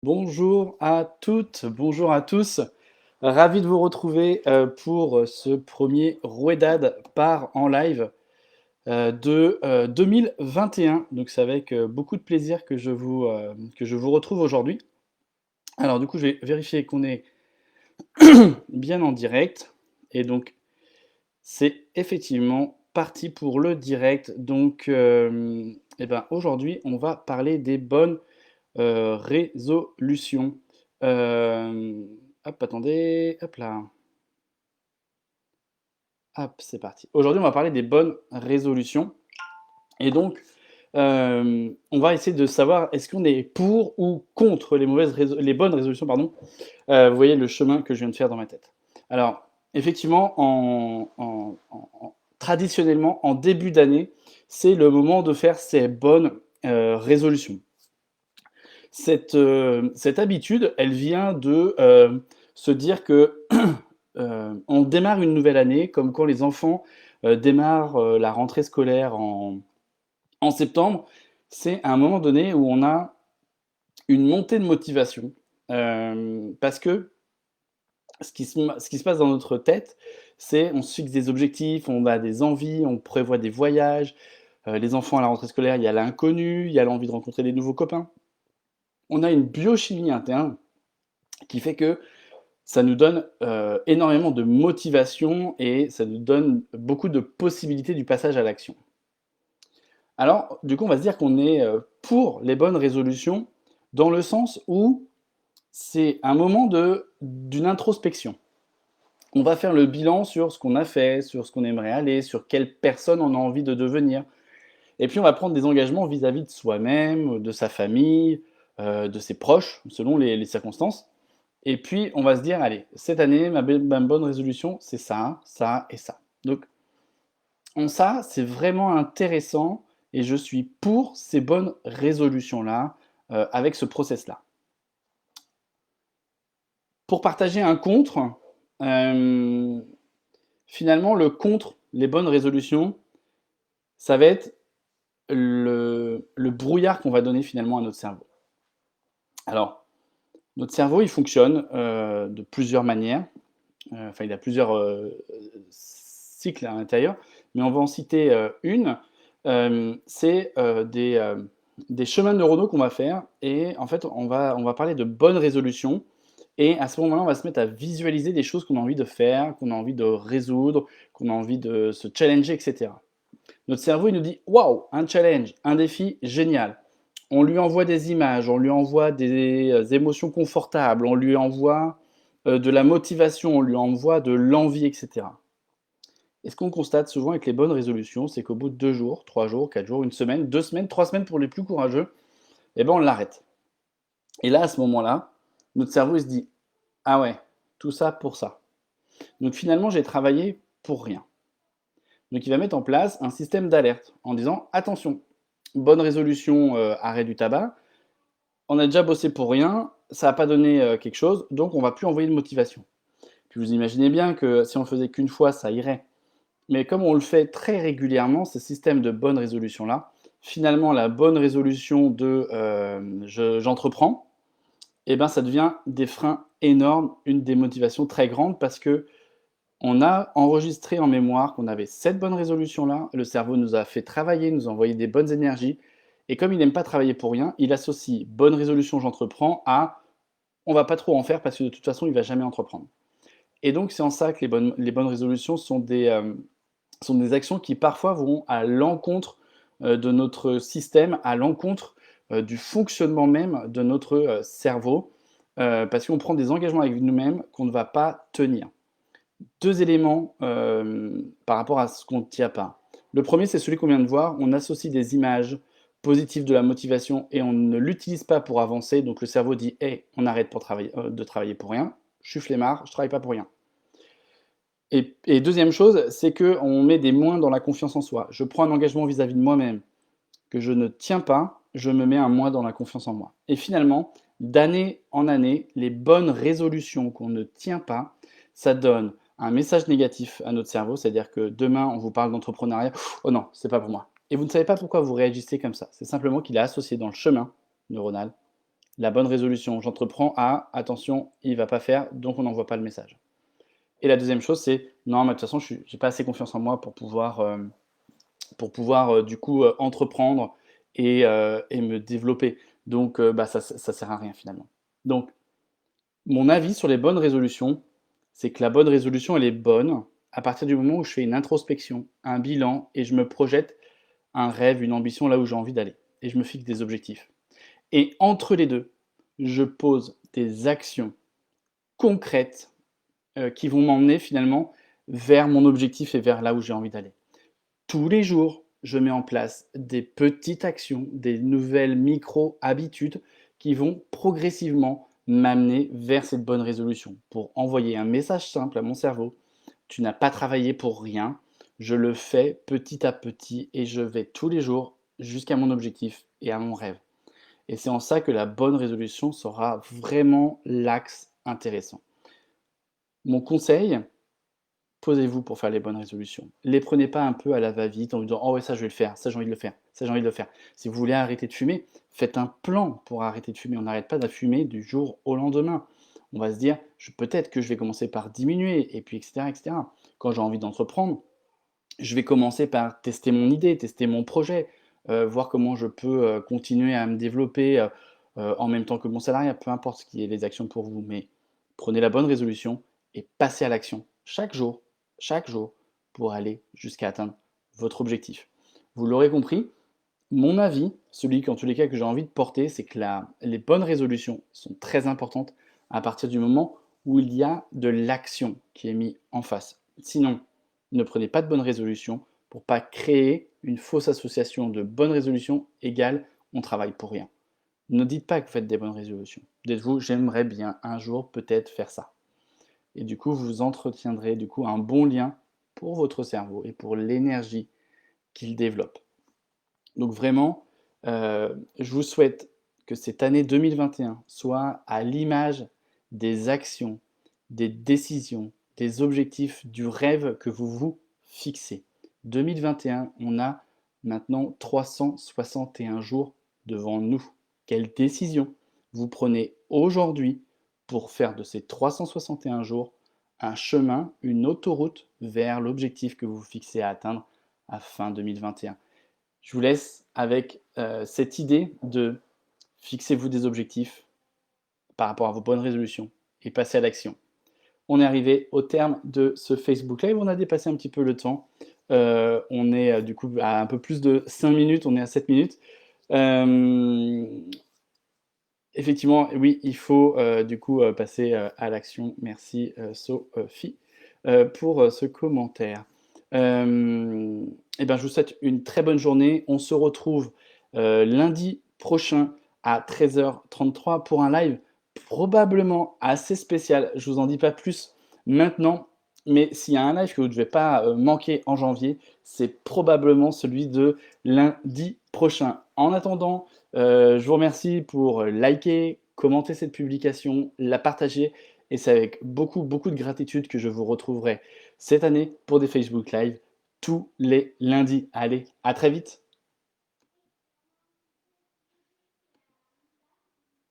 Bonjour à toutes, bonjour à tous. Ravi de vous retrouver pour ce premier Rouedad par en live de 2021. Donc c'est avec beaucoup de plaisir que je vous retrouve aujourd'hui. Alors du coup, je vais vérifier qu'on est bien en direct. Et donc, c'est effectivement parti pour le direct. Donc, eh ben, aujourd'hui, on va parler des bonnes résolution. Hem, Hop, attendez, hop là, hop, c'est parti. Aujourd'hui, on va parler des bonnes résolutions et donc, on va essayer de savoir est-ce qu'on est pour ou contre les bonnes résolutions, pardon. Vous voyez le chemin que je viens de faire dans ma tête. Alors, effectivement, traditionnellement, en début d'année, c'est le moment de faire ces bonnes, résolutions. Cette habitude, elle vient de, se dire que, on démarre une nouvelle année comme quand les enfants, démarrent, la rentrée scolaire en septembre. C'est à un moment donné où on a une montée de motivation, parce que ce qui se passe dans notre tête, c'est on se fixe des objectifs, on a des envies, on prévoit des voyages. Les enfants à la rentrée scolaire, il y a l'inconnu, il y a l'envie de rencontrer des nouveaux copains. On a une biochimie interne qui fait que ça nous donne, énormément de motivation et ça nous donne beaucoup de possibilités du passage à l'action. Alors, du coup, on va se dire qu'on est, pour les bonnes résolutions dans le sens où c'est un moment d'une introspection. On va faire le bilan sur ce qu'on a fait, sur ce qu'on aimerait aller, sur quelle personne on a envie de devenir et puis on va prendre des engagements vis-à-vis de soi-même, de sa famille, de ses proches, selon les circonstances. Et puis, on va se dire: «Allez, cette année, ma bonne résolution, c'est ça, ça et ça». Donc en ça, c'est vraiment intéressant et je suis pour ces bonnes résolutions-là, avec ce process-là. Pour partager un contre, hem, finalement, le contre les bonnes résolutions, ça va être le brouillard qu'on va donner finalement à notre cerveau. Alors, notre cerveau, il fonctionne, de plusieurs manières. Enfin, il a plusieurs, cycles à l'intérieur, mais on va en citer, une. C'est, des chemins neuronaux qu'on va faire et en fait, on va parler de bonnes résolutions et à ce moment-là, on va se mettre à visualiser des choses qu'on a envie de faire, qu'on a envie de résoudre, qu'on a envie de se challenger et cetera. Notre cerveau, il nous dit: «Waouh, un challenge, un défi, génial». On lui envoie des images, on lui envoie des, émotions confortables, on lui envoie, de la motivation, on lui envoie de l'envie et cetera. Et ce qu'on constate souvent avec les bonnes résolutions, c'est qu'au bout de 2 jours, 3 jours, 4 jours, 1 semaine, 2 semaines, 3 semaines pour les plus courageux, et ben, on l'arrête. Et là, à ce moment-là, notre cerveau, il se dit: «Ah ouais, tout ça pour ça. Donc finalement, j'ai travaillé pour rien». Donc il va mettre en place un système d'alerte en disant: «Attention, bonne résolution, arrêt du tabac, on a déjà bossé pour rien, ça n'a pas donné, quelque chose, donc on va plus envoyer de motivation». Puis vous imaginez bien que si on le faisait qu'une fois, ça irait. Mais comme on le fait très régulièrement, ce système de bonne résolution-là, finalement la bonne résolution de, j'entreprends et ben, ça devient des freins énormes, une démotivation très grande parce que on a enregistré en mémoire qu'on avait cette bonne résolution-là, le cerveau nous a fait travailler, nous a envoyé des bonnes énergies et comme il n'aime pas travailler pour rien, il associe «bonne résolution, j'entreprends» à «on va pas trop en faire parce que de toute façon, il va jamais entreprendre». Et donc c'est en ça que les bonnes résolutions sont des actions qui parfois vont à l'encontre, de notre système, à l'encontre, du fonctionnement même de notre, cerveau, parce qu'on prend des engagements avec nous-mêmes qu'on ne va pas tenir. 2 éléments, par rapport à ce qu'on ne tient pas. Le premier, c'est celui qu'on vient de voir, on associe des images positives de la motivation et on ne l'utilise pas pour avancer, donc le cerveau dit: «Hey, on arrête de travailler pour rien, je suis flemmard, je travaille pas pour rien». Et 2 chose, c'est qu'on met des moins dans la confiance en soi. Je prends un engagement vis-à-vis de moi-même que je ne tiens pas, je me mets un moins dans la confiance en moi. Et finalement, d'année en année, les bonnes résolutions qu'on ne tient pas, ça donne un message négatif à notre cerveau, c'est-à-dire que demain, on vous parle d'entrepreneuriat: «Oh non, c'est pas pour moi» et vous ne savez pas pourquoi vous réagissez comme ça. C'est simplement qu'il a associé dans le chemin neuronal La bonne résolution, j'entreprends à attention, il va pas faire, donc on n'envoie pas le message. Et la deuxième chose, c'est non, mais de toute façon, j'ai pas assez confiance en moi pour pouvoir du coup entreprendre et me développer. Donc, bah, ça sert à rien finalement. Donc, mon avis sur les bonnes résolutions, c'est que la bonne résolution, elle est bonne à partir du moment où je fais une introspection, un bilan et je me projette un rêve, une ambition là où j'ai envie d'aller. Et je me fixe des objectifs. Et entre les deux, je pose des actions concrètes qui vont m'emmener finalement vers mon objectif et vers là où j'ai envie d'aller. Tous les jours, je mets en place des petites actions, des nouvelles micro-habitudes qui vont progressivement m'amener vers cette bonne résolution pour envoyer un message simple à mon cerveau. Tu n'as pas travaillé pour rien, je le fais petit à petit et je vais tous les jours jusqu'à mon objectif et à mon rêve. Et c'est en ça que la bonne résolution sera vraiment l'axe intéressant. Mon conseil, posez-vous pour faire les bonnes résolutions. Les prenez pas un peu à la va-vite en vous disant: «Oh ouais, ça je vais le faire, ça j'ai envie de le faire, ça j'ai envie de le faire». Si vous voulez arrêter de fumer, faites un plan pour arrêter de fumer. On n'arrête pas de fumer du jour au lendemain. On va se dire: «Peut-être que je vais commencer par diminuer» et puis et cetera et cetera. Quand j'ai envie d'entreprendre, je vais commencer par tester mon idée, tester mon projet, voir comment je peux, continuer à me développer, en même temps que mon salariat, peu importe ce qui est les actions pour vous. Mais prenez la bonne résolution et passez à l'action chaque jour, pour aller jusqu'à atteindre votre objectif. Vous l'aurez compris, mon avis, celui qu'en tous les cas que j'ai envie de porter, c'est que les bonnes résolutions sont très importantes à partir du moment où il y a de l'action qui est mise en face. Sinon, ne prenez pas de bonnes résolutions pour pas créer une fausse association de bonnes résolutions égale on travaille pour rien. Ne dites pas que vous faites des bonnes résolutions. Dites-vous j'aimerais bien un jour peut-être faire ça. Et du coup, vous entretiendrez du coup un bon lien pour votre cerveau et pour l'énergie qu'il développe. Donc vraiment, je vous souhaite que cette année 2021 soit à l'image des actions, des décisions, des objectifs, du rêve que vous vous fixez. 2021, on a maintenant 361 jours devant nous. Quelles décisions vous prenez aujourd'hui pour faire de ces 361 jours un chemin, une autoroute vers l'objectif que vous vous fixez à atteindre à fin 2021? Je vous laisse avec cette idée de fixez-vous des objectifs par rapport à vos bonnes résolutions et passez à l'action. On est arrivé au terme de ce Facebook Live, on a dépassé un petit peu le temps. On est du coup à un peu plus de 5 minutes, on est à 7 minutes. Effectivement, oui, il faut du coup passer à l'action. Merci Sophie pour ce commentaire. Et ben, je vous souhaite une très bonne journée. On se retrouve lundi prochain à 13h33 pour un live probablement assez spécial. Je vous en dis pas plus maintenant, mais s'il y a un live que vous ne devez pas manquer en janvier, c'est probablement celui de lundi prochain. En attendant, je vous remercie pour liker, commenter cette publication, la partager et c'est avec beaucoup, beaucoup de gratitude que je vous retrouverai cette année pour des Facebook Live tous les lundis. Allez, à très vite!